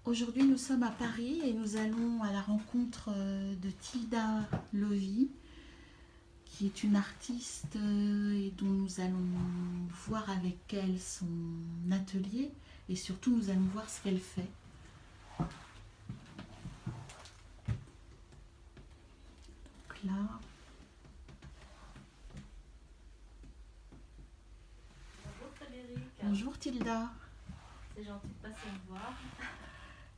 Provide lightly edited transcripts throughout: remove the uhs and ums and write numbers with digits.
Aujourd'hui, nous sommes à Paris et nous allons à la rencontre de Tilda Lovy, qui est une artiste et dont nous allons voir avec elle son atelier et surtout nous allons voir ce qu'elle fait. Donc là, Bonjour Frédéric, bonjour Tilda, c'est gentil de passer me voir.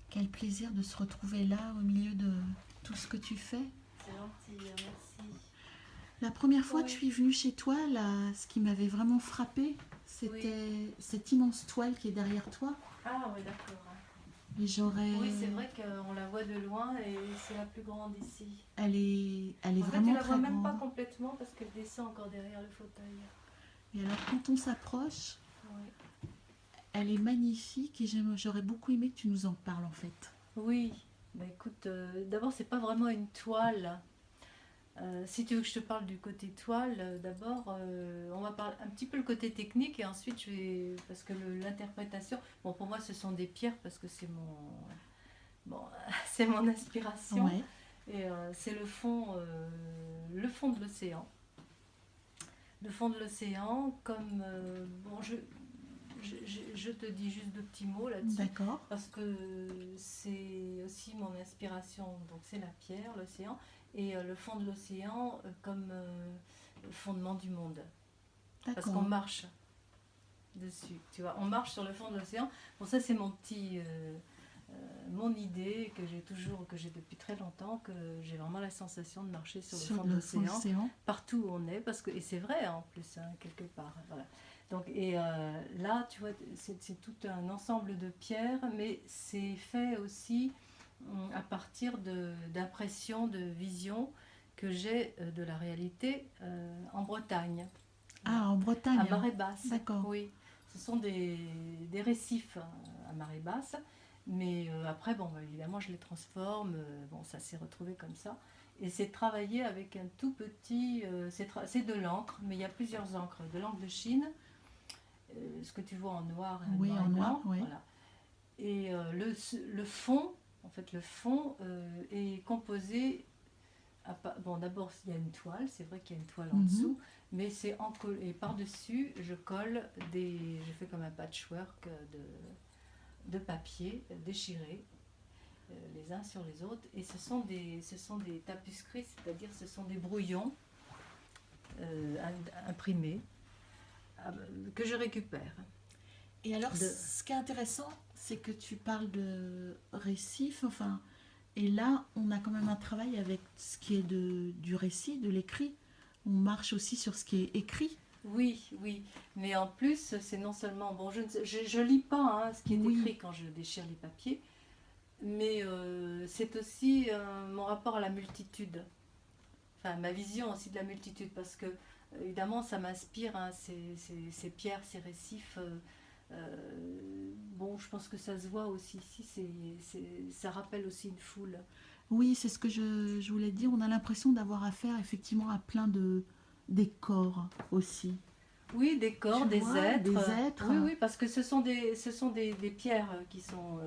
quel plaisir de se retrouver là au milieu de tout ce que tu fais. C'est gentil, merci. La première fois que je Oui, suis venue chez toi, là, ce qui m'avait vraiment frappé, oui. c'était cette immense toile qui est derrière toi. Ah oui, d'accord. Et j'aurais... Oui, c'est vrai qu'on la voit de loin et c'est la plus grande ici. Elle est En fait, tu vraiment la vois très même pas grande. complètement parce qu'elle descend encore derrière le fauteuil. Et alors, quand on s'approche, Oui, elle est magnifique et j'aurais beaucoup aimé que tu nous en parles en fait. oui. Bah écoute, d'abord, c'est pas vraiment une toile. Si tu veux que je te parle du côté toile, d'abord, on va parler un petit peu le côté technique et ensuite je vais, parce que l'interprétation, bon pour moi ce sont des pierres parce que c'est bon, c'est mon inspiration Ouais, et c'est le fond de l'océan. Le fond de l'océan, comme bon, je te dis juste deux petits mots là-dessus d'accord. parce que c'est aussi mon inspiration. Donc c'est la pierre, l'océan et le fond de l'océan comme le fondement du monde. Parce qu'on D'accord. marche dessus, tu vois, on marche sur le fond de l'océan. Bon, ça c'est mon idée que j'ai depuis très longtemps, que j'ai vraiment la sensation de marcher sur le Sur fond de le fond de l'océan, l'océan. partout où on est, parce que, et c'est vrai en plus, hein, quelque part. Voilà. Donc, et là, tu vois, c'est tout un ensemble de pierres, mais c'est fait aussi à partir d'impressions, de visions que j'ai de la réalité en Bretagne, Ah, en à Bretagne. marée basse. D'accord. Oui, ce sont des récifs à marée basse, mais après, bon, bah, évidemment, je les transforme. Bon, ça s'est retrouvé comme ça. Et c'est travaillé avec un tout petit. C'est de l'encre, mais il y a plusieurs encres. De l'encre de Chine, ce que tu vois en noir, Oui, noir en et noir, blanc. oui. Voilà. Et le fond, en fait, le fond est composé bon, d'abord, il y a une toile, c'est vrai qu'il y a une toile en Mhm. dessous, mais c'est et par-dessus, je fais comme un patchwork de papier déchiré, les uns sur les autres, et ce sont des tapuscrits, c'est-à-dire ce sont des brouillons euh, imprimés que je récupère. Et alors, De, ce qui est intéressant, c'est que tu parles de récif, enfin, et là, on a quand même un travail avec ce qui est du récit, de l'écrit. On marche aussi sur ce qui est écrit. oui, oui, mais en plus, c'est non seulement, bon, je lis pas hein, ce qui est Oui, écrit quand je déchire les papiers, mais c'est aussi mon rapport à la multitude, enfin ma vision aussi de la multitude, parce que évidemment ça m'inspire, hein, ces pierres, ces récifs. Bon, je pense que ça se voit aussi ici, ça rappelle aussi une foule. oui, c'est ce que je voulais dire. On a l'impression d'avoir affaire effectivement à plein de des corps aussi. Oui, des Tu corps, des vois, êtres. des êtres. Oui, oui, parce que ce sont des pierres qui sont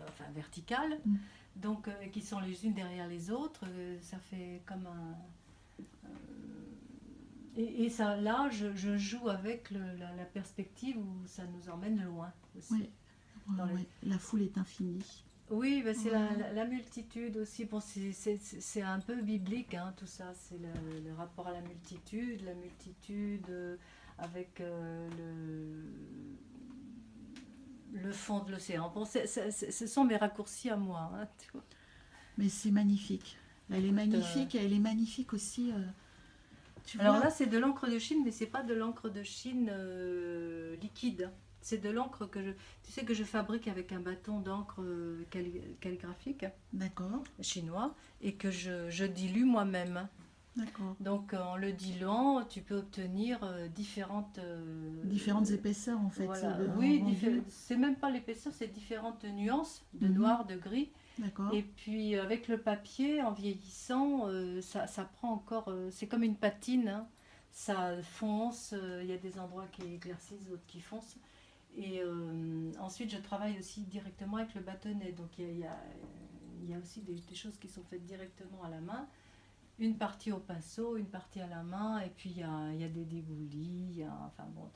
enfin, verticales, Mm. donc qui sont les unes derrière les autres. Ça fait comme et ça, là, je joue avec la perspective où ça nous emmène loin aussi. Oui, ouais, Dans les... ouais. La foule est infinie. Oui, bah, c'est Ouais. la multitude aussi. Bon, c'est un peu biblique, hein, tout ça. C'est le rapport à la multitude avec le fond de l'océan. Bon, ce sont mes raccourcis à moi, hein, tu vois. Mais c'est magnifique. Elle est Écoute, magnifique et elle est magnifique aussi. Tu alors vois, là, c'est de l'encre de Chine, mais c'est pas de l'encre de Chine liquide. C'est de l'encre tu sais que je fabrique avec un bâton d'encre calligraphique d'accord, chinois et que je dilue moi-même. d'accord. Donc en le diluant, tu peux obtenir différentes, Différentes épaisseurs en fait, voilà, en oui, rendu. c'est même pas l'épaisseur, c'est différentes nuances de Mhm. noir, de gris. D'accord. Et puis avec le papier, en vieillissant, ça prend encore, c'est comme une patine, hein. Ça fonce, il y a des endroits qui éclaircissent, d'autres qui foncent. Et ensuite, je travaille aussi directement avec le bâtonnet. Donc, il y a aussi des choses qui sont faites directement à la main. Une partie au pinceau, une partie à la main, et puis il y a des déboulis. Enfin bon,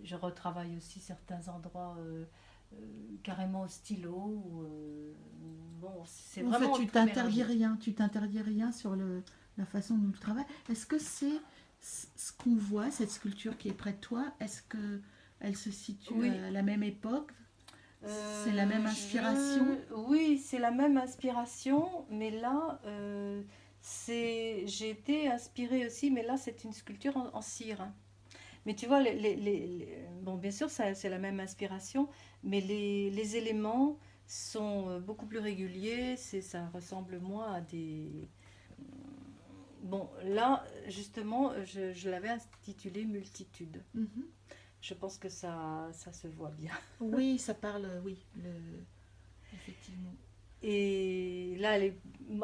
je retravaille aussi certains endroits carrément au stylo. Bon, c'est En fait, vraiment tu très t'interdis mélangé. rien, tu t'interdis rien sur la façon dont tu travailles. Est-ce que c'est ce qu'on voit, cette sculpture qui est près de toi, est-ce que elle se situe Oui, à la même époque? C'est la même inspiration? Oui, c'est la même inspiration, mais là, j'ai été inspirée aussi, mais là, c'est une sculpture en cire, hein. Mais tu vois, bon, bien sûr, c'est la même inspiration, mais les éléments sont beaucoup plus réguliers, ça ressemble moins à des... Bon, là, justement, je l'avais intitulé Multitude. Mhm. Je pense que ça se voit bien. Oui, ça parle, oui, effectivement. Et là,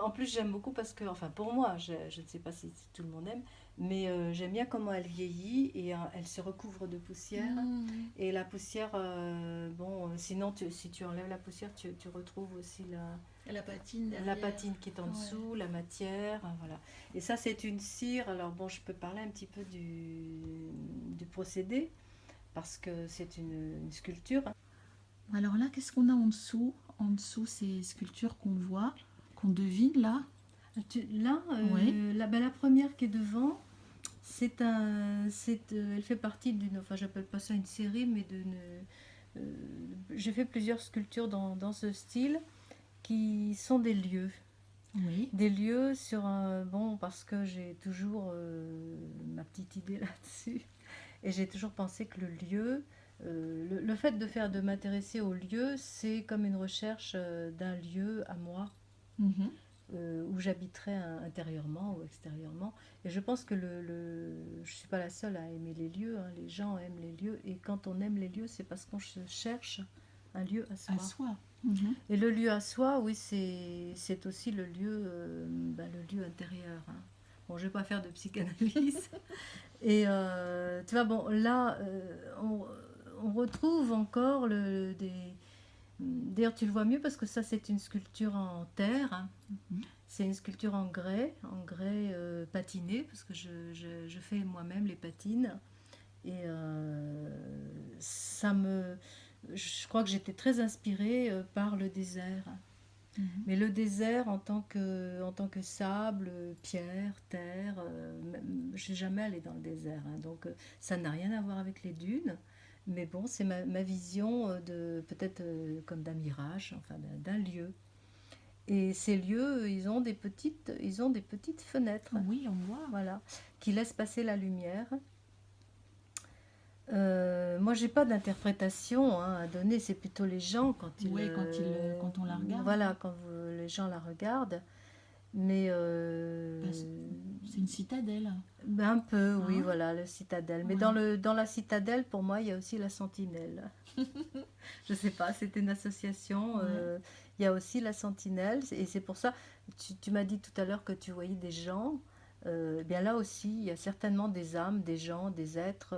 en plus, j'aime beaucoup parce que, enfin, pour moi, je ne sais pas si tout le monde aime, mais j'aime bien comment elle vieillit et elle se recouvre de poussière. Mhm. Et la poussière, bon, sinon, si tu enlèves la poussière, tu retrouves aussi La patine la derrière. patine qui est en Ouais. dessous, la matière, voilà. Et ça, c'est une cire. Alors, bon, je peux parler un petit peu du procédé parce que c'est une sculpture. Alors là, qu'est-ce qu'on a en dessous? En dessous, ces sculptures qu'on voit, qu'on devine là. Là, Oui. ben, la première qui est devant, elle fait partie d'une, enfin j'appelle pas ça une série, mais euh, j'ai fait plusieurs sculptures dans ce style qui sont Oui. des lieux sur un, bon parce que j'ai toujours ma petite idée là-dessus et j'ai toujours pensé que le lieu, le fait de m'intéresser au lieu, c'est comme une recherche d'un lieu à moi Mhm. où j'habiterais intérieurement ou extérieurement. Et je pense que je ne suis pas la seule à aimer les lieux, hein. Les gens aiment les lieux. Et quand on aime les lieux, c'est parce qu'on cherche un lieu à À soi. soi. Mhm. Et le lieu à soi, oui, c'est aussi le lieu, ben, le lieu intérieur, hein. Bon, je ne vais pas faire de psychanalyse. Et tu vois, bon, là, on retrouve encore D'ailleurs, tu le vois mieux parce que ça, c'est une sculpture en terre, hein. Mhm. C'est une sculpture en grès patiné, parce que je fais moi-même les patines. Et je crois que j'étais très inspirée par le désert. Mhm. Mais le désert en tant que sable, pierre, terre, je n'ai jamais allé dans le désert, hein. Donc ça n'a rien à voir avec les dunes. Mais bon, c'est ma vision de peut-être comme d'un mirage, enfin d'un lieu. Et ces lieux, ils ont des petites fenêtres, Oui, on voit. voilà, qui laissent passer la lumière. Moi, j'ai pas d'interprétation hein, à donner. C'est plutôt les gens Oui, quand on la regarde. voilà, les gens la regardent. Mais Bah, c'est une citadelle. ben, un peu, oui, Hein. voilà, le citadelle. Mais Ouais. dans la citadelle, pour moi, il y a aussi la sentinelle. Je sais pas, c'était une association. Ouais. Il y a aussi la sentinelle, et c'est pour ça. Tu m'as dit tout à l'heure que tu voyais des gens. Bien là aussi, il y a certainement des âmes, des gens, des êtres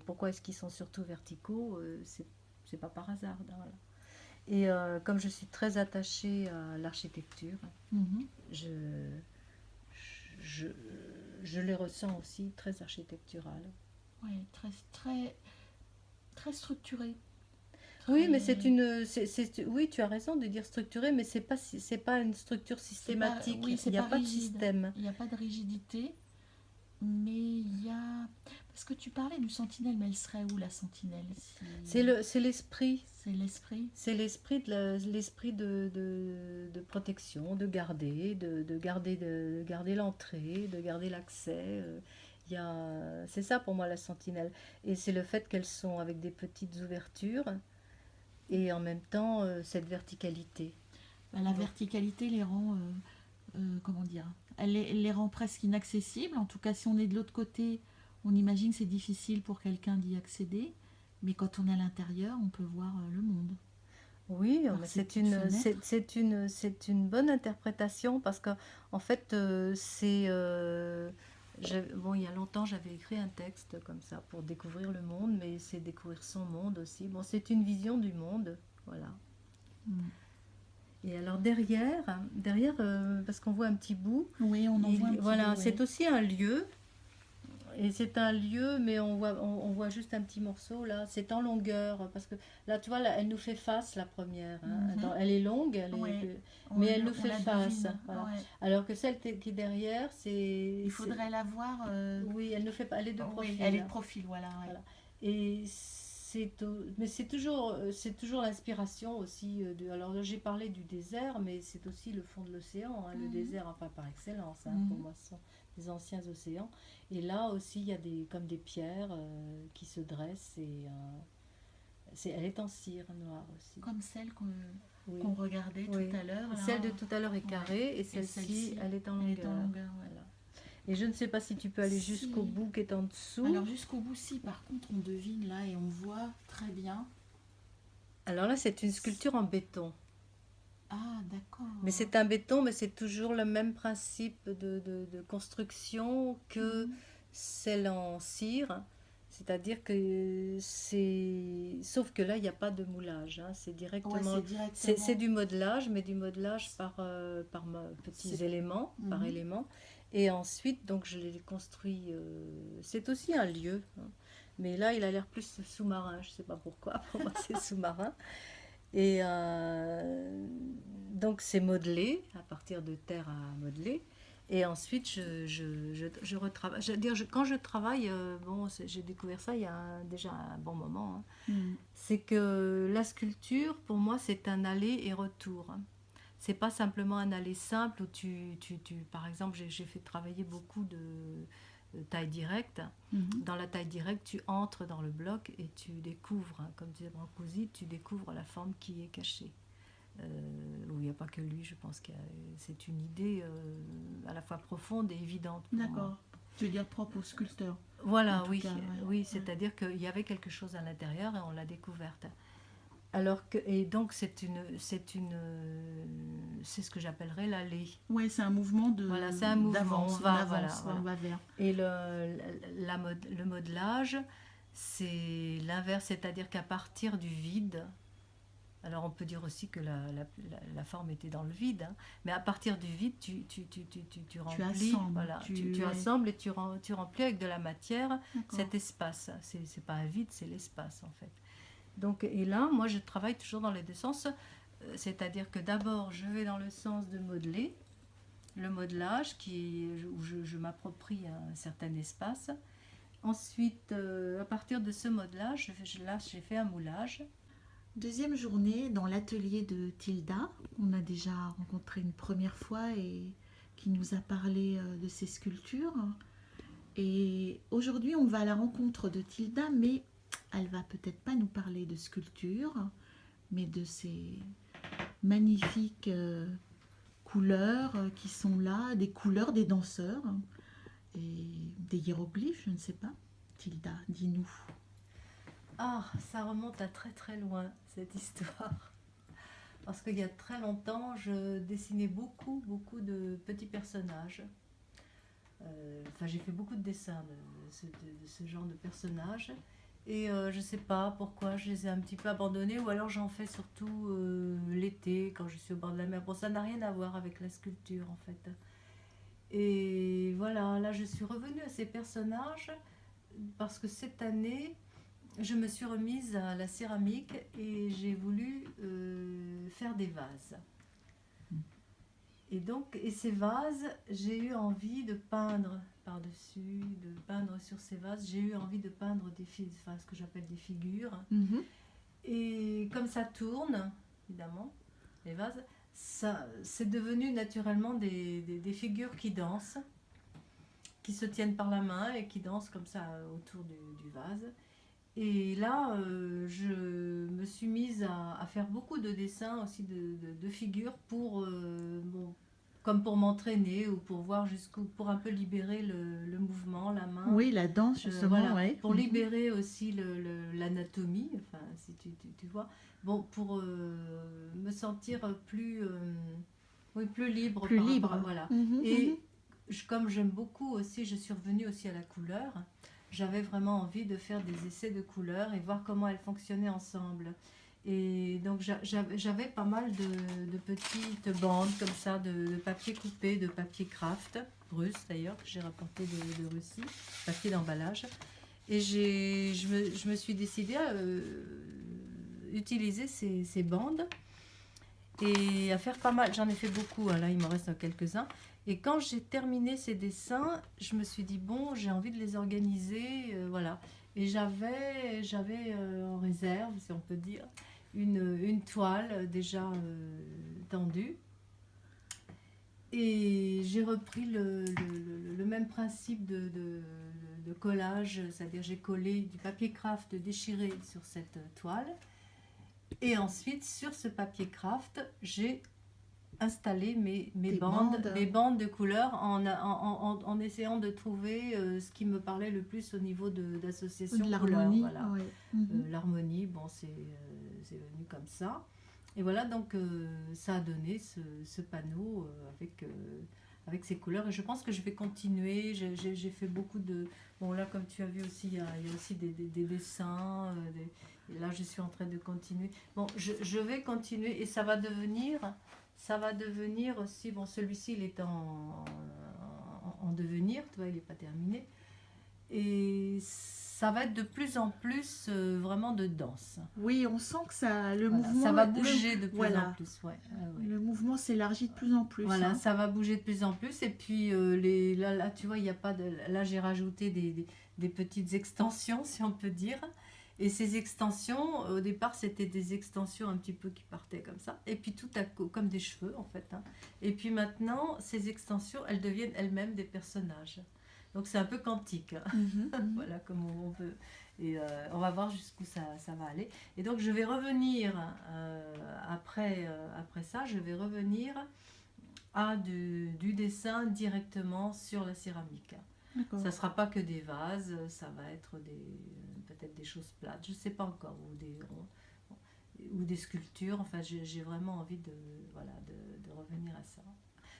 pourquoi est-ce qu'ils sont surtout verticaux? C'est pas par hasard, hein, voilà. Et comme je suis très attachée à l'architecture, Mhm. je, je, je les ressens aussi très architecturales. Ouais, très, très structuré. Oui, mais Très... oui, tu as raison de dire structuré, mais c'est pas une structure C'est pas, systématique. oui, Il c'est n'y a pas pas de rigide. système. Il n'y a pas de rigidité. Mais il y a... Parce que tu parlais du sentinelle, mais elle serait où la sentinelle si... C'est l'esprit. C'est l'esprit. C'est l'esprit de protection, de garder l'entrée, de garder l'accès. C'est ça pour moi la sentinelle. Et c'est le fait qu'elles sont avec des petites ouvertures et en même temps cette verticalité. Bah, la Donc, verticalité les rend... comment dire, elle les rend presque inaccessibles. En tout cas, si on est de l'autre côté, on imagine que c'est difficile pour quelqu'un d'y accéder. Mais quand on est à l'intérieur, on peut voir le monde oui, par mais ces petites fenêtres. c'est une bonne interprétation parce que en fait Bon, il y a longtemps, j'avais écrit un texte comme ça pour découvrir le monde, mais c'est découvrir son monde aussi. Bon, c'est une vision du monde, voilà. Mm. Et alors parce qu'on voit un petit bout, Oui, on en voit un petit voilà, bout, c'est oui. aussi un lieu. Et c'est un lieu, mais on voit juste un petit morceau là. C'est en longueur, parce que là, tu vois, là, elle nous fait face, la première, hein. Mhm. Elle est longue, Oui, mais elle nous on fait la face. devine. Voilà. Ouais. Alors que celle qui est derrière, Il faudrait la voir. oui, elle ne fait pas, elle est de Oui, profil, elle est de hein. profil, voilà. Ouais. Voilà. Et mais c'est toujours l'inspiration aussi. Alors j'ai parlé du désert, mais c'est aussi le fond de l'océan, hein. Le Mhm. désert, enfin par excellence, hein, pour Mhm. moi, ce sont des anciens océans. Et là aussi, il y a comme des pierres qui se dressent elle est en cire noire aussi. Comme celle Oui, qu'on regardait oui. tout à l'heure. Là. Celle de tout à l'heure est carrée et Et celle-ci, elle est en elle est longueur. en longueur. Ouais. Voilà. Et je ne sais pas si tu peux aller Si. jusqu'au bout qui est en dessous. Alors jusqu'au bout, si. Par contre, on devine là et on voit très bien. Alors là, c'est une sculpture en béton. Ah, d'accord. Mais c'est un béton, mais c'est toujours le même principe de construction que Mhm. celle en cire. C'est-à-dire que c'est... Sauf que là, il n'y a pas de moulage, hein. C'est Ouais, directement... c'est directement. C'est du modelage, mais du modelage par petits C'est- éléments, par Mhm. éléments. Et ensuite, donc, je l'ai construit... C'est aussi un lieu, hein. Mais là, il a l'air plus sous-marin. Je ne sais pas pourquoi. Pour moi, c'est sous-marin. Et donc c'est modelé, à partir de terre à modeler. Et ensuite, je retravaille. Quand je travaille, bon, j'ai découvert ça il y a déjà un bon moment, hein. Mhm. C'est que la sculpture, pour moi, c'est un aller et retour, hein. C'est pas simplement un aller simple où par exemple, j'ai fait travailler beaucoup de taille directe. Mhm. Dans la taille directe, tu entres dans le bloc et tu découvres, hein, comme disait Brancusi, tu découvres la forme qui est cachée. Où il n'y a pas que lui, je pense que c'est une idée à la fois profonde et évidente pour moi. D'accord. Tu veux dire propre au sculpteur. Voilà, En tout oui, cas, ouais. oui, c'est-à-dire qu'il y avait quelque chose à l'intérieur et on l'a découverte. Et donc c'est ce que j'appellerais l'allée. Ouais, c'est un mouvement Voilà, c'est un mouvement, d'avance, on va, avance, voilà. on va vers. Et le modelage, c'est l'inverse, c'est-à-dire qu'à partir du vide, alors on peut dire aussi que la forme était dans le vide, hein, mais à partir du vide, tu remplis, assembles, voilà, tu ouais. assembles et tu remplis avec de la matière D'accord. cet espace. C'est pas un vide, c'est l'espace en fait. Donc, et là, moi je travaille toujours dans les deux sens, c'est-à-dire que d'abord je vais dans le sens de modeler, le modelage où je m'approprie un certain espace. Ensuite, à partir de ce modelage, là j'ai fait un moulage. Deuxième journée dans l'atelier de Tilda. On a déjà rencontré une première fois et qui nous a parlé de ses sculptures. Et aujourd'hui, on va à la rencontre de Tilda, mais elle va peut-être pas nous parler de sculpture, mais de ces magnifiques couleurs qui sont là, des couleurs des danseurs et des hiéroglyphes, je ne sais pas. Tilda, dis-nous. Ah, ça remonte à très très loin, cette histoire. Parce qu'il y a très longtemps, je dessinais beaucoup de petits personnages. Enfin, j'ai fait beaucoup de dessins de ce genre de personnages. Et je ne sais pas pourquoi je les ai un petit peu abandonnés, ou alors j'en fais surtout l'été, quand je suis au bord de la mer. Bon, ça n'a rien à voir avec la sculpture, en fait. Et voilà, là, je suis revenue à ces personnages, parce que cette année, je me suis remise à la céramique et j'ai voulu faire des vases. Et donc, ces vases, j'ai eu envie de peindre par-dessus, de peindre sur ces vases. J'ai eu envie de peindre ce que j'appelle des figures. Mhm. Et comme ça tourne, évidemment, les vases, c'est devenu naturellement des figures qui dansent, qui se tiennent par la main et qui dansent comme ça autour du vase. Et là, je me suis mise à faire beaucoup de dessins aussi de figures comme pour m'entraîner ou pour voir pour un peu libérer le mouvement, la main. Oui, la danse, justement, Voilà, ouais. pour libérer aussi l'anatomie, enfin, si tu vois. Bon, pour me sentir plus libre. Plus par libre. rapport voilà. Mhm, Et mhm. comme j'aime beaucoup aussi, je suis revenue aussi à la couleur. J'avais vraiment envie de faire des essais de couleurs et voir comment elles fonctionnaient ensemble. Et donc j'avais pas mal de petites bandes comme ça, de papier coupé, de papier craft, russe d'ailleurs, que j'ai rapporté de Russie, papier d'emballage. Et je me suis décidée à utiliser ces bandes et à faire pas mal. J'en ai fait beaucoup, hein, là il m'en reste quelques-uns. Et quand j'ai terminé ces dessins, je me suis dit, bon, j'ai envie de les organiser, voilà. Et j'avais en réserve, si on peut dire, une toile déjà tendue. Et j'ai repris le même principe de collage, c'est-à-dire j'ai collé du papier craft déchiré sur cette toile. Et ensuite, sur ce papier craft, j'ai installé mes bandes de couleurs en essayant de trouver ce qui me parlait le plus au niveau d'association de l'harmonie. Voilà. Ouais. L'harmonie, bon, c'est venu comme ça. Et voilà, donc ça a donné ce panneau avec ces couleurs. Et je pense que je vais continuer. J'ai fait beaucoup de... Bon, là, comme tu as vu aussi, il y a aussi des dessins. Et là, je suis en train de continuer. Bon, je vais continuer et ça va devenir aussi... Bon, celui-ci, il est en devenir. Tu vois, il n'est pas terminé. Et ça va être de plus en plus vraiment de danse. Oui, on sent que ça, mouvement... Ça va bouger de plus en plus, ouais. Le mouvement s'élargit de plus en plus. Voilà, ça va bouger de plus en plus. Et puis, là, tu vois, il n'y a pas de... Là, j'ai rajouté des petites extensions, si on peut dire. Et ces extensions, au départ, c'était des extensions un petit peu qui partaient comme ça. Et puis, tout à coup, comme des cheveux, en fait. Hein. Et puis maintenant, ces extensions, elles deviennent elles-mêmes des personnages. Donc c'est un peu quantique, voilà comme on peut. Et on va voir jusqu'où ça va aller. Et donc je vais revenir, après ça, je vais revenir à du dessin directement sur la céramique. Ça ne sera pas que des vases, ça va être peut-être des choses plates, je ne sais pas encore, ou des sculptures. Enfin, j'ai vraiment envie de revenir à ça.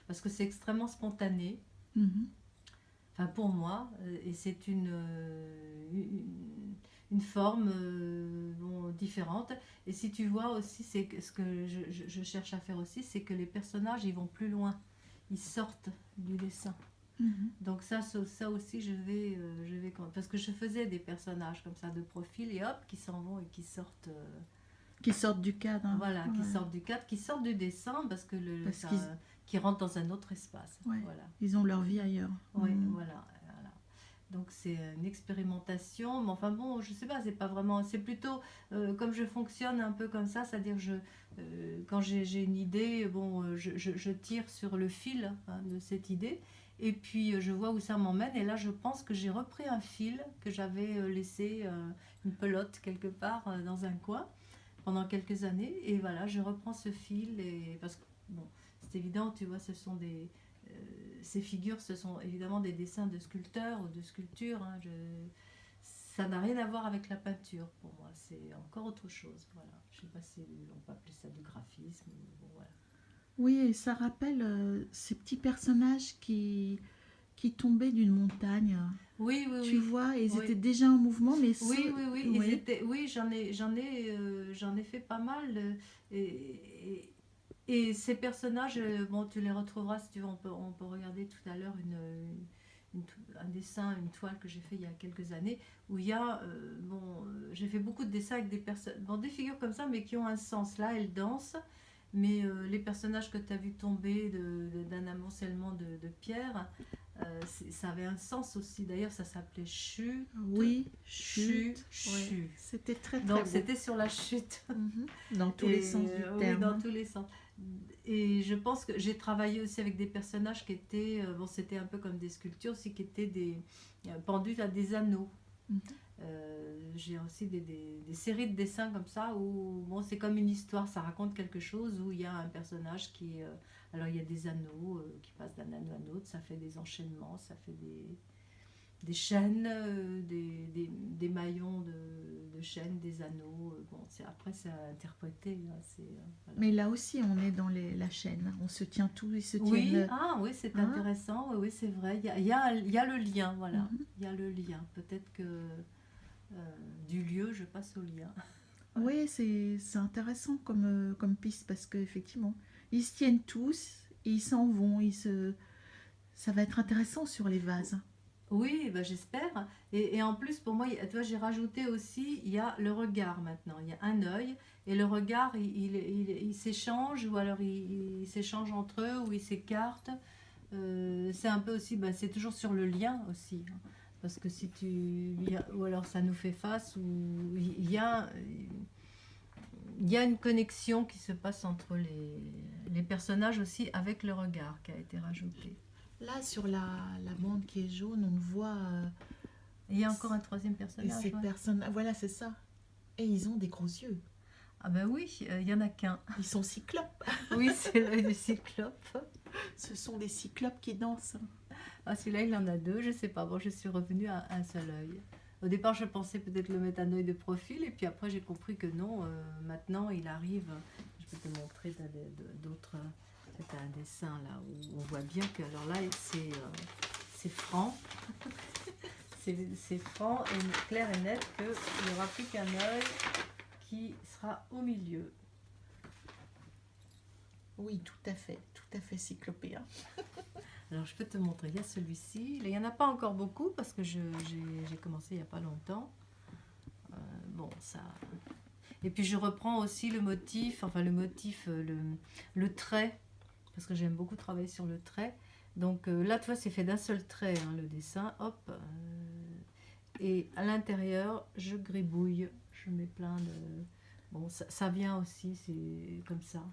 Parce que c'est extrêmement spontané. Enfin, pour moi, et c'est une forme différente. Et si tu vois aussi, c'est ce que je cherche à faire aussi, c'est que les personnages, ils vont plus loin. Ils sortent du dessin. Donc ça aussi, je vais parce que je faisais des personnages comme ça de profil et hop, qui s'en vont et qui sortent... qui sortent du cadre. Voilà, qui sortent du cadre, qui sortent du dessin parce que qui rentrent dans un autre espace. Ouais. Voilà. Ils ont leur vie ailleurs. Oui, voilà. Donc c'est une expérimentation, mais enfin bon, je sais pas, c'est pas vraiment, c'est plutôt comme je fonctionne un peu comme ça, c'est-à-dire quand j'ai une idée, bon, je tire sur le fil de cette idée, et puis je vois où ça m'emmène, et là je pense que j'ai repris un fil que j'avais laissé, une pelote quelque part dans un coin pendant quelques années, et voilà, je reprends ce fil, et parce que bon, c'est évident, tu vois, ce sont ces figures, ce sont évidemment des dessins de sculpteurs ou de sculptures. Hein, ça n'a rien à voir avec la peinture pour moi, c'est encore autre chose. Voilà. Je ne sais pas si on peut appeler ça du graphisme. Bon, voilà. Oui, et ça rappelle ces petits personnages qui tombaient d'une montagne. Oui, tu vois, ils étaient déjà en mouvement, mais oui, j'en ai fait pas mal. Et ces personnages, bon, tu les retrouveras si tu veux, on peut regarder tout à l'heure un dessin, une toile que j'ai fait il y a quelques années, où il y a, j'ai fait beaucoup de dessins avec des personnes, des figures comme ça, mais qui ont un sens. Là, elles dansent, mais les personnages que tu as vu tomber d'un amoncellement de pierres, ça avait un sens aussi. D'ailleurs, ça s'appelait chute. Oui, chute. Ouais. C'était très Donc, beau. C'était sur la chute. Dans tous les sens du terme. Oui, dans tous les sens. Et je pense que j'ai travaillé aussi avec des personnages qui étaient, c'était un peu comme des sculptures aussi, qui étaient pendus à des anneaux. J'ai aussi des séries de dessins comme ça où c'est comme une histoire, ça raconte quelque chose où il y a un personnage qui... alors il y a des anneaux qui passent d'un anneau à un autre, ça fait des enchaînements, ça fait des chaînes, des maillons de chaînes, des anneaux. Bon, après, c'est à interpréter. Hein, voilà. Mais là aussi, on est dans la chaîne. On se tient tous, ils se Oui, tiennent. oui, c'est Hein. intéressant. Oui, oui, c'est vrai. Il y a le lien, voilà. Mhm. Il y a le lien. Peut-être que du lieu, je passe au lien. Oui, c'est intéressant comme piste parce qu'effectivement, ils se tiennent tous et ils s'en vont. Ça va être intéressant sur les vases. Oui, bah, j'espère. Et en plus, pour moi, tu vois, j'ai rajouté aussi, il y a le regard maintenant. Il y a un œil et le regard, il s'échange ou alors il s'échange entre eux ou ils s'écartent. C'est un peu aussi, bah, c'est toujours sur le lien aussi. Hein. Parce que si ou alors ça nous fait face, ou il y a une connexion qui se passe entre les personnages aussi avec le regard qui a été rajouté. Là, sur la bande qui est jaune, on voit Et il y a encore un troisième personnage. ces Ouais. personnes. Voilà, c'est ça. Et ils ont des gros yeux. Ah ben oui, il y en a qu'un. Ils sont cyclopes. Oui, c'est l'œil du cyclope. Ce sont des cyclopes qui dansent. Ah, celui-là, il en a deux, je sais pas. Bon, je suis revenue à un seul œil. Au départ, je pensais peut-être le mettre un œil de profil, et puis après, j'ai compris que non. Maintenant, il arrive. Je peux te montrer d'autres. C'est un dessin là où on voit bien que, alors là, c'est franc. C'est franc et clair et net qu'il n'y aura plus qu'un œil qui sera au milieu. Oui, tout à fait cyclopéen. Alors je peux te montrer, il y a celui-ci. Il n'y en a pas encore beaucoup parce que j'ai commencé il n'y a pas longtemps. Bon, ça... Et puis je reprends aussi le motif, le trait, parce que j'aime beaucoup travailler sur le trait. Donc là, tu vois, c'est fait d'un seul trait, hein, le dessin. Hop. Et à l'intérieur, je gribouille. Je mets plein de... Bon, ça vient aussi, c'est comme ça.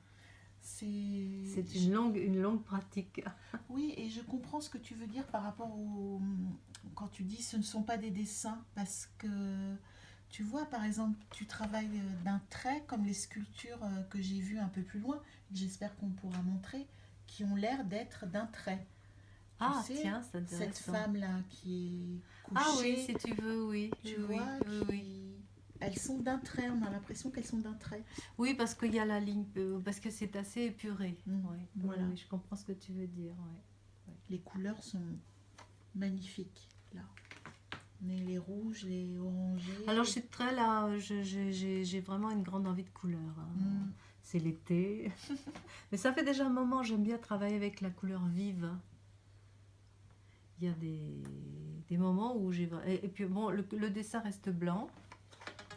C'est une longue pratique. Oui, et je comprends ce que tu veux dire par rapport au... Quand tu dis ce ne sont pas des dessins, parce que tu vois, par exemple, tu travailles d'un trait, comme les sculptures que j'ai vues un peu plus loin, que j'espère qu'on pourra montrer, qui ont l'air d'être d'un trait. Ah, Tu sais, tiens, c'est intéressant. cette femme-là qui est couchée... Ah oui, si tu veux, oui. Tu oui, vois, oui. Elles sont d'un trait, on a l'impression qu'elles sont d'un trait. Oui, parce qu'il y a la ligne, parce que c'est assez épuré. Oui, voilà. Oui, je comprends ce que tu veux dire. Ouais. Les couleurs sont magnifiques, là. On a les rouges, les orangés. Alors, je suis très là, j'ai vraiment une grande envie de couleur. Hein. C'est l'été. Mais ça fait déjà un moment, j'aime bien travailler avec la couleur vive. Il y a des moments où j'ai... Et puis, bon, le dessin reste blanc.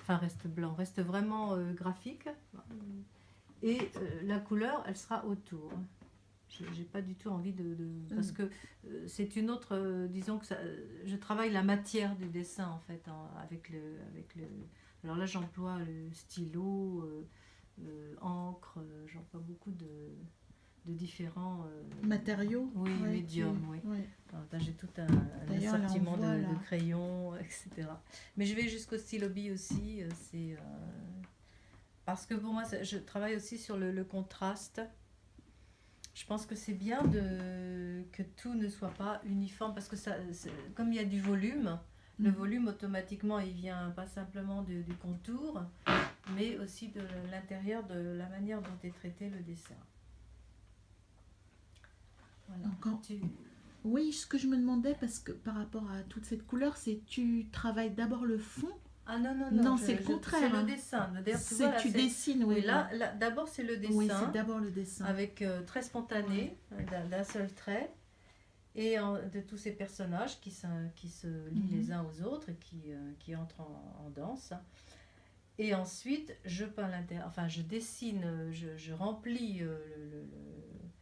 Enfin, reste vraiment graphique. Et la couleur, elle sera autour. J'ai pas du tout envie parce que c'est une autre... disons que je travaille la matière du dessin, en fait, avec le... Alors là, j'emploie le stylo, encre, j'emploie beaucoup de différents matériaux. Oui, médiums, oui. Ouais. J'ai tout un assortiment de crayons, etc. Mais je vais jusqu'au stylo bille aussi. Parce que pour moi, je travaille aussi sur le contraste. Je pense que c'est bien que tout ne soit pas uniforme. Parce que comme il y a du volume, le volume automatiquement, il vient pas simplement du contour, mais aussi de l'intérieur, de la manière dont est traité le dessin. Voilà. Oui, ce que je me demandais, parce que par rapport à toute cette couleur, c'est tu travailles d'abord le fond. Ah non, c'est le contraire. C'est le dessin. Tu dessines, oui. Là, d'abord, c'est le dessin. Oui, c'est d'abord le dessin. Avec très spontané, d'un seul trait. Et de tous ces personnages qui se lient les uns aux autres et qui entrent en danse. Et ensuite, je peins l'intérieur. Enfin, je dessine, je remplis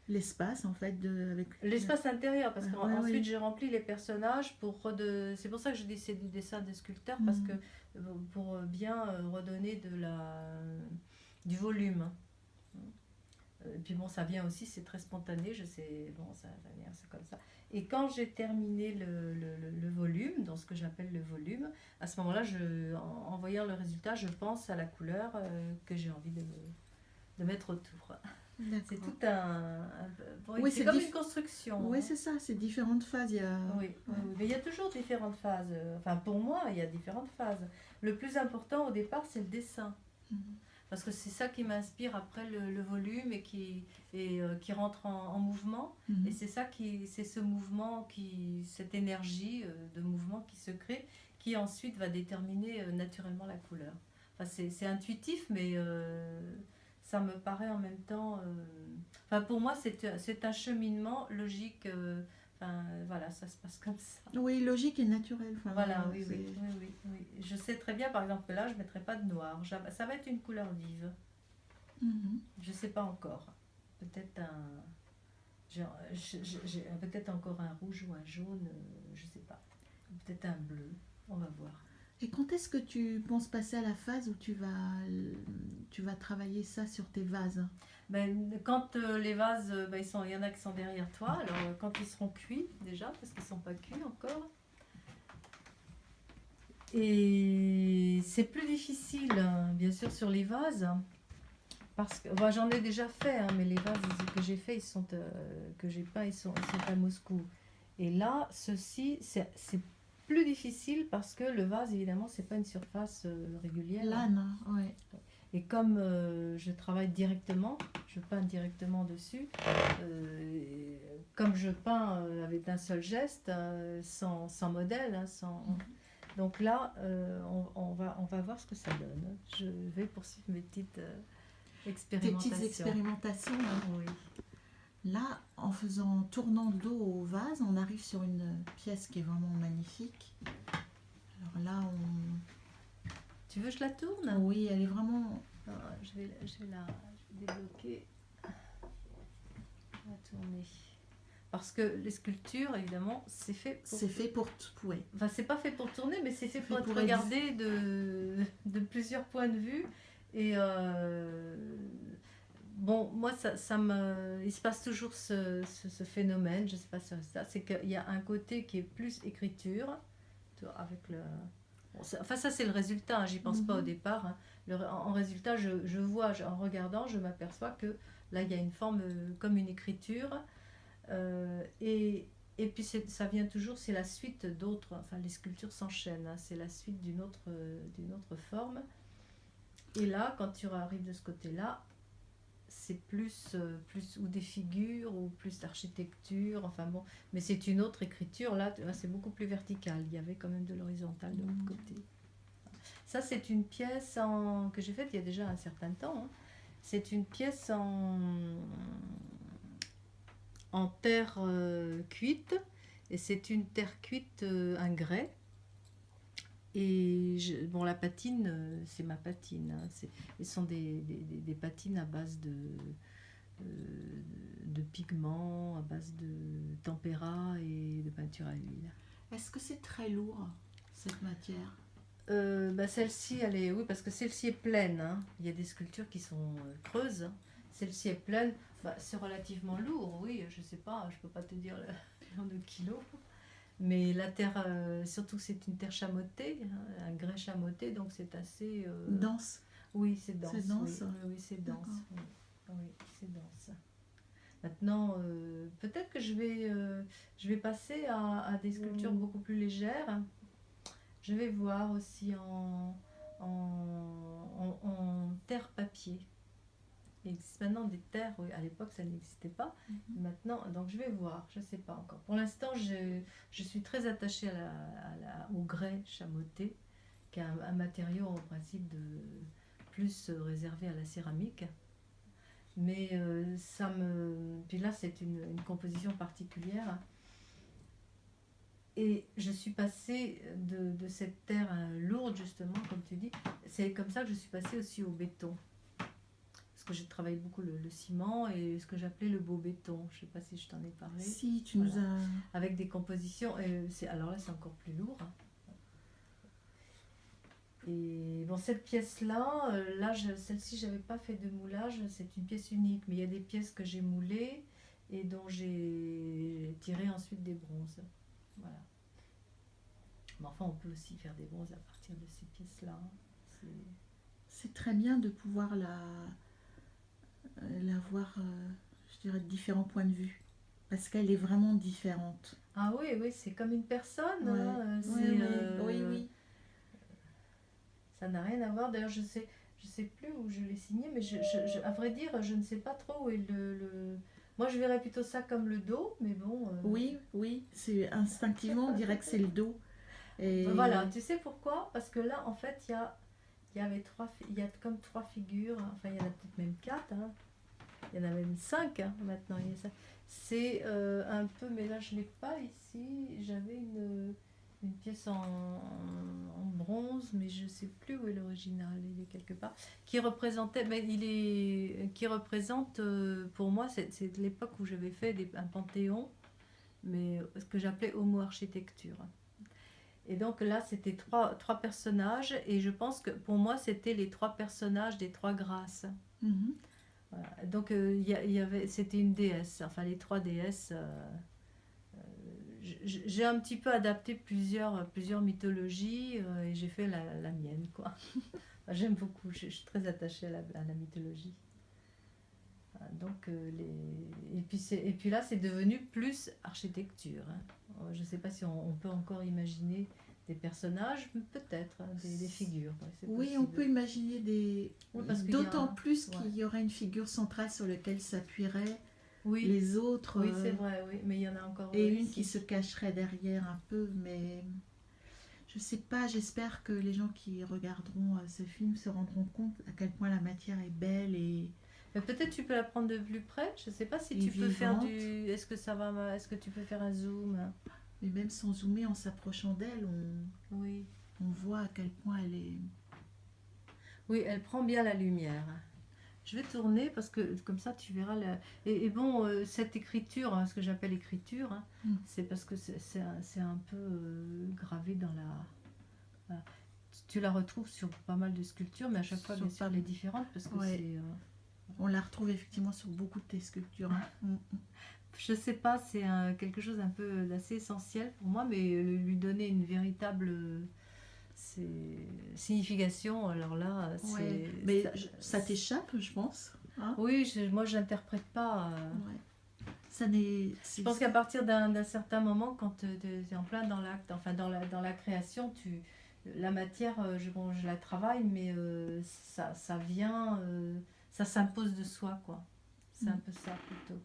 l'espace en fait avec l'espace intérieur parce qu'ensuite je remplis les personnages c'est pour ça que je dis c'est du dessin des sculpteurs parce que pour bien redonner du volume. Et puis bon, ça vient aussi, c'est très spontané, je sais, bon, ça vient, c'est comme ça. Et quand j'ai terminé le volume, dans ce que j'appelle le volume, à ce moment-là, en voyant le résultat, je pense à la couleur que j'ai envie de mettre autour. C'est D'accord. tout Oui, c'est comme une construction. Oui, Hein. c'est ça, c'est différentes phases. Oui, oui, oui. Mais il y a toujours différentes phases. Enfin, pour moi, il y a différentes phases. Le plus important au départ, c'est le dessin. Mhm. Parce que c'est ça qui m'inspire après le volume qui rentre en mouvement. Et Mhm. c'est ce mouvement, cette énergie de mouvement qui se crée, qui ensuite va déterminer naturellement la couleur. Enfin, c'est intuitif, mais ça me paraît en même temps. Enfin, pour moi, c'est un cheminement logique. Enfin, voilà, ça se passe comme ça. Oui, logique et naturel. Enfin, Voilà, oui, oui, c'est... oui, oui, oui. Je sais très bien, par exemple, que là, je ne mettrai pas de noir. Ça va être une couleur vive. Mhm. Je sais pas encore. Peut-être peut-être encore un rouge ou un jaune, je sais pas. Peut-être un bleu. On va voir. Et quand est-ce que tu penses passer à la phase où tu vas travailler ça sur tes vases? Ben, quand les vases, ben, il y en a qui sont derrière toi. Alors quand ils seront cuits déjà, parce qu'ils sont pas cuits encore. Et c'est plus difficile, hein, bien sûr, sur les vases. Parce que bah, j'en ai déjà fait, hein, mais les vases que j'ai fait, que j'ai peints, ils sont à Moscou. Et là, ceci, c'est plus difficile parce que le vase, évidemment, c'est pas une surface régulière. L'âne, ouais. Et comme je travaille directement, je peins directement dessus, euh, comme je peins avec un seul geste, sans modèle, hein, donc là, on va voir ce que ça donne. Je vais poursuivre mes petites Tes petites expérimentations. expérimentations, hein. Oui. Là, en tournant le dos au vase, on arrive sur une pièce qui est vraiment magnifique. Alors là, Tu veux que je la tourne? oui, elle est vraiment... Je vais débloquer. Je vais la tourner. Parce que les sculptures, évidemment, c'est fait pour... C'est fait pour... Ouais. Enfin, c'est pas fait pour tourner, mais c'est fait fait pour être pour regardé de plusieurs points de vue. Et bon, moi, il se passe toujours ce phénomène, je sais pas si c'est ça, c'est qu'il y a un côté qui est plus écriture, tu vois, avec le... Bon, enfin, ça, c'est le résultat, hein, j'y pense pas au départ. Hein. En résultat, je vois, en regardant, je m'aperçois que là, il y a une forme comme une écriture. Et puis, ça vient toujours, c'est la suite d'autres, enfin, les sculptures s'enchaînent, hein, c'est la suite d'une autre forme. Et là, quand tu arrives de ce côté-là, c'est plus ou des figures ou plus d'architecture, enfin bon, mais c'est une autre écriture, là c'est beaucoup plus vertical, il y avait quand même de l'horizontal de l'autre côté. Ça c'est une pièce que j'ai faite il y a déjà un certain temps, hein. C'est une pièce en terre cuite, et c'est une terre cuite, un grès. Et bon, la patine, c'est ma patine. Hein. Ce sont des patines à base de pigments, à base de tempéra et de peinture à l'huile. Est-ce que c'est très lourd, cette matière? Bah, celle-ci, oui, parce que celle-ci est pleine. Hein. Il y a des sculptures qui sont creuses. Hein. Celle-ci est pleine. Bah, c'est relativement lourd, oui. Je sais pas, je peux pas te dire le nombre de kilos. Mais la terre, surtout c'est une terre chamottée, hein, un grès chamoté, donc c'est assez... Dense. Oui, c'est dense. C'est dense. Oui, oui, c'est dense. D'accord. Oui, oui, c'est dense. Maintenant, peut-être que je vais passer à des sculptures beaucoup plus légères. Je vais voir aussi en terre papier. Il existe maintenant des terres, oui, à l'époque ça n'existait pas. Maintenant, donc je vais voir, je ne sais pas encore. Pour l'instant, je suis très attachée au grès chamoté, qui est un matériau en principe plus réservé à la céramique. Mais puis là, c'est une composition particulière. Et je suis passée de cette terre lourde, justement, comme tu dis. C'est comme ça que je suis passée aussi au béton. Parce que j'ai travaillé beaucoup le ciment et ce que j'appelais le beau béton. Je ne sais pas si je t'en ai parlé. Si, tu nous as... Avec des compositions. Alors là, c'est encore plus lourd. Et bon, cette pièce-là, celle-ci, je n'avais pas fait de moulage. C'est une pièce unique. Mais il y a des pièces que j'ai moulées et dont j'ai tiré ensuite des bronzes. Voilà. Mais enfin, on peut aussi faire des bronzes à partir de ces pièces-là. C'est très bien de pouvoir la voir, je dirais, de différents points de vue. Parce qu'elle est vraiment différente. Ah oui, oui, c'est comme une personne, Ouais, hein, ouais, ouais, oui, oui. ça n'a rien à voir. D'ailleurs, je sais plus où je l'ai signé, mais à vrai dire, je ne sais pas trop où est Moi, je verrais plutôt ça comme le dos, mais bon. Oui, oui, c'est instinctivement, on dirait que c'est le dos. Voilà, Et tu sais pourquoi? Parce que là, en fait, il y avait il y a comme trois figures. Enfin, il y en a peut-être même quatre, hein. Il y en a même cinq, hein, maintenant. C'est un peu, mais là, je ne l'ai pas ici. J'avais une pièce en bronze, mais je ne sais plus où est l'original. Il est quelque part. Qui représentait, mais qui représente, pour moi, c'est de l'époque où j'avais fait un panthéon, mais ce que j'appelais Homo architecture. Et donc là, c'était trois personnages, et je pense que pour moi, c'était les trois personnages des trois grâces. mhm. Voilà. Donc c'était une déesse, enfin les trois déesses. J'ai un petit peu adapté plusieurs mythologies, et j'ai fait la mienne, quoi. Enfin, j'aime beaucoup, je suis très attachée à la mythologie. Voilà, donc, et puis là, c'est devenu plus architecture, hein. Je ne sais pas si on peut encore imaginer des personnages, peut-être, hein, des figures. Ouais, c'est Oui, on possible. peut imaginer des... Oui, parce qu'il y a D'autant plus ouais. qu'il y aurait une figure centrale sur laquelle s'appuieraient Oui, les autres, oui, c'est vrai, oui, mais il y en a encore et une qui ici. se cacherait derrière un peu, mais je sais pas, j'espère que les gens qui regarderont ce film se rendront compte à quel point la matière est belle Mais peut-être tu peux la prendre de plus près. Je sais pas si et tu peux faire vivante. Est-ce que ça va? Est-ce que tu peux faire un zoom? Mais même sans zoomer, en s'approchant d'elle, Oui. on voit à quel point elle est... Oui, elle prend bien la lumière. Je vais tourner parce que comme ça tu verras et bon, cette écriture, hein, ce que j'appelle écriture, hein, Mm. c'est parce que c'est un peu gravé dans la. Voilà. Tu la retrouves sur pas mal de sculptures, mais à chaque fois, Sur bien sûr, pas- elle est différente parce que Ouais. c'est. On la retrouve effectivement sur beaucoup de tes sculptures, hein. Je sais pas, c'est quelque chose un peu d'assez essentiel pour moi, mais lui donner une véritable signification, alors là, Ouais, c'est. mais ça t'échappe, je pense, hein. Oui, moi, je n'interprète pas. Ouais. Ça n'est... Je pense qu'à partir d'un certain moment, quand tu es en plein dans l'acte, enfin dans la création, la matière, bon, je la travaille, mais ça vient, ça s'impose de soi, quoi. C'est un peu ça plutôt.